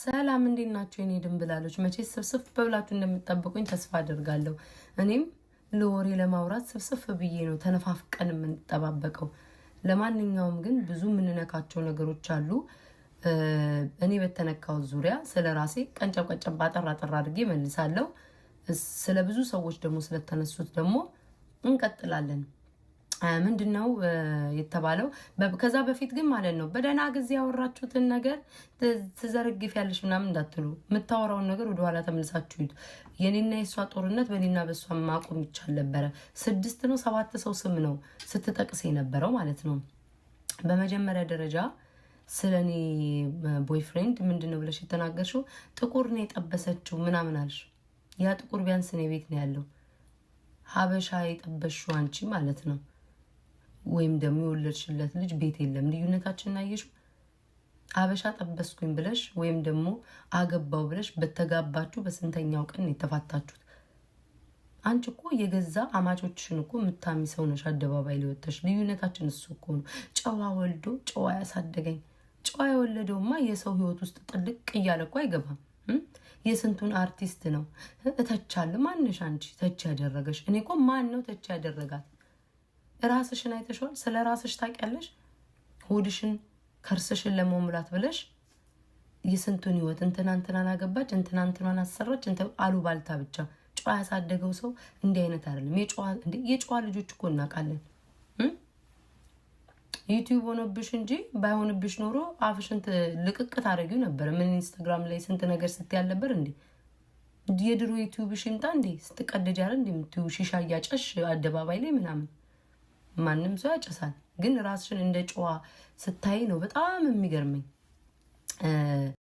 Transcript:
ሰላም እንዴት ናችሁ የኔ ድንብላሎች? መቼስ ስብስብ በብላችሁ እንደምትጠብቁኝ ተስፋ አደርጋለሁ። እኔም ለወሬ ለማውራት ስብስብ ብዬ ነው ተነፋፍቀን የምንጠባበቀው። ለማንኛውም ግን ብዙ የምንነካቸው ነገሮች አሉ። እኔ በተነካው ዙሪያ ስለ ራሴ ቀንጨብ ቀንጨብ አጠር አጠር አድርጌ መልሳለሁ። ስለ ብዙ ሰዎች ደግሞ ስለተነሱት ደግሞ እንቀጥላለን። ምንድነው የተባለው? ከዛ በፊት ግን ማለት ነው በደህና ጊዜ ያወራችሁትን ነገር ትዘረግፍ ያለሽ ምናምን እንዳትሉ፣ የምታወራውን ነገር ወደኋላ ተመልሳችሁት። የኔና የሷ ጦርነት በኔና በሷ ማቆም ይቻል ነበረ። 6 ነው 7 ሰው ስም ነው ስትጠቅስ የነበረው ማለት ነው። በመጀመሪያ ደረጃ ስለኔ ቦይፍሬንድ ምንድነው ብለሽ የተናገርሽው? ጥቁር ነው የጠበሰችው ምናምን አልሽ። ያ ጥቁር ቢያንስ እኔ ቤት ነው ያለው። ሀበሻ የጠበሽው አንቺ ማለት ነው። ወይም ደግሞ የወለድሽለት ልጅ ቤት የለም። ልዩነታችንን አየሽው? አበሻ ጠበስኩኝ ብለሽ ወይም ደግሞ አገባው ብለሽ በተጋባችሁ በስንተኛው ቀን የተፋታችሁት? አንቺ እኮ የገዛ አማቾችሽን እኮ የምታሚ ሰው ነሽ። አደባባይ ሊወጥሽ ልዩነታችን እሱ እኮ ነው። ጨዋ ወልዶ ጨዋ ያሳደገኝ። ጨዋ የወለደውማ የሰው ህይወት ውስጥ ጥልቅ እያለ እኮ አይገባም። የስንቱን አርቲስት ነው እተቻለሁ። ማንሽ አንቺ ተች ያደረገሽ? እኔ እኮ ማን ነው ተች ያደረጋት? ራስሽን አይተሽዋል? ስለ ራስሽ ታውቂያለሽ? ሆድሽን ከርስሽን ለመሙላት ብለሽ የስንቱን ህይወት እንትናን አገባች፣ እንትናን አሰራች፣ አሉባልታ ብቻ። ጨዋ ያሳደገው ሰው እንዲህ አይነት አይደለም። የጨዋ ልጆች እኮ እናውቃለን። ዩቲዩብ ሆነብሽ እንጂ ባይሆንብሽ ኖሮ አፍሽን ልቅቅ ታደርጊው ነበር። ምን ኢንስታግራም ላይ ስንት ነገር ስትይ ያልነበር እንዴ? የድሮ ዩቲዩብሽ ይምጣ እንዴ? ስትቀደጅ አይደል እንዴ የምትይው? ሺሻ እያጨሽ አደባባይ ላይ ምናምን። ማንም ሰው ያጨሳል፣ ግን ራስሽን እንደ ጨዋ ስታይ ነው በጣም የሚገርመኝ።